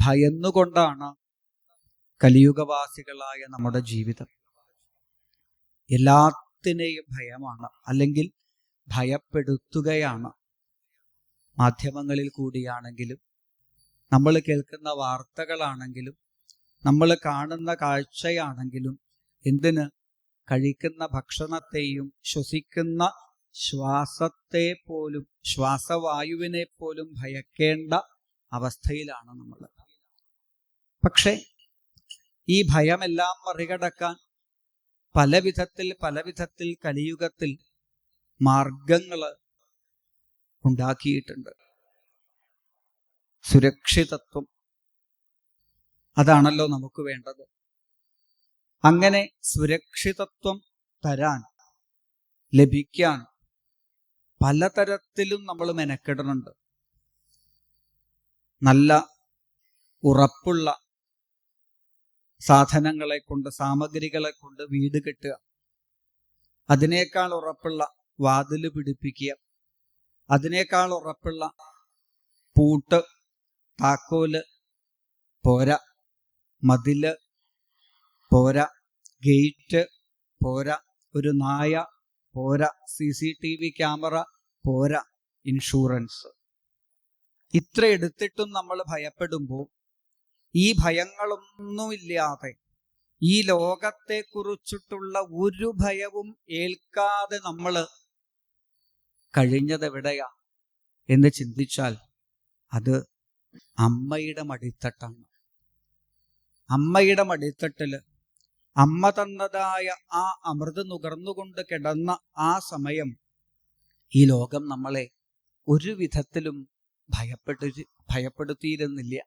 ഭയന്നുകൊണ്ടാണ് കലിയുഗവാസികളായ നമ്മുടെ ജീവിതം. എല്ലാത്തിനെയും ഭയമാണ്, അല്ലെങ്കിൽ ഭയപ്പെടുത്തുകയാണ്. മാധ്യമങ്ങളിൽ കൂടിയാണെങ്കിലും, നമ്മൾ കേൾക്കുന്ന വാർത്തകളാണെങ്കിലും, നമ്മൾ കാണുന്ന കാഴ്ചയാണെങ്കിലും, എന്തിന് കഴിക്കുന്ന ഭക്ഷണത്തെയും ശ്വസിക്കുന്ന ശ്വാസത്തെ പോലും, ശ്വാസവായുവിനെ പോലും ഭയക്കേണ്ട അവസ്ഥയിലാണ് നമ്മൾ. പക്ഷേ ഈ ഭയമെല്ലാം മറികടക്കാൻ പല വിധത്തിൽ കലിയുഗത്തിൽ മാർഗങ്ങൾ ഉണ്ടാക്കിയിട്ടുണ്ട്. സുരക്ഷിതത്വം, അതാണല്ലോ നമുക്ക് വേണ്ടത്. അങ്ങനെ സുരക്ഷിതത്വം തരാൻ, ലഭിക്കാൻ പലതരത്തിലും നമ്മൾ മെനക്കെടുന്നുണ്ട്. നല്ല ഉറപ്പുള്ള സാധനങ്ങളെ കൊണ്ട്, സാമഗ്രികളെ കൊണ്ട് വീട് കെട്ടുക, അതിനേക്കാൾ ഉറപ്പുള്ള വാതില് പിടിപ്പിക്കുക, അതിനേക്കാൾ ഉറപ്പുള്ള പൂട്ട്, താക്കോല് പോരാ, മതില് പോരാ, ഗേറ്റ് പോരാ, ഒരു നായ പോരാ, CCTV ക്യാമറ പോരാ, ഇൻഷുറൻസ്. ഇത്ര എടുത്തിട്ടും നമ്മൾ ഭയപ്പെടുമ്പോൾ, ഈ ഭയങ്ങളൊന്നുമില്ലാതെ, ഈ ലോകത്തെക്കുറിച്ചിട്ടുള്ള ഒരു ഭയവും ഏൽക്കാതെ നമ്മൾ കഴിഞ്ഞതെവിടെയാ എന്ന് ചിന്തിച്ചാൽ അത് അമ്മയുടെ മടിത്തട്ടാണ്. അമ്മയുടെ മടിത്തട്ടിൽ അമ്മ തന്നതായ ആ അമൃത് നുകർന്നുകൊണ്ട് കിടന്ന ആ സമയം ഈ ലോകം നമ്മളെ ഒരു വിധത്തിലും ഭയപ്പെടുത്തിയിരുന്നില്ല.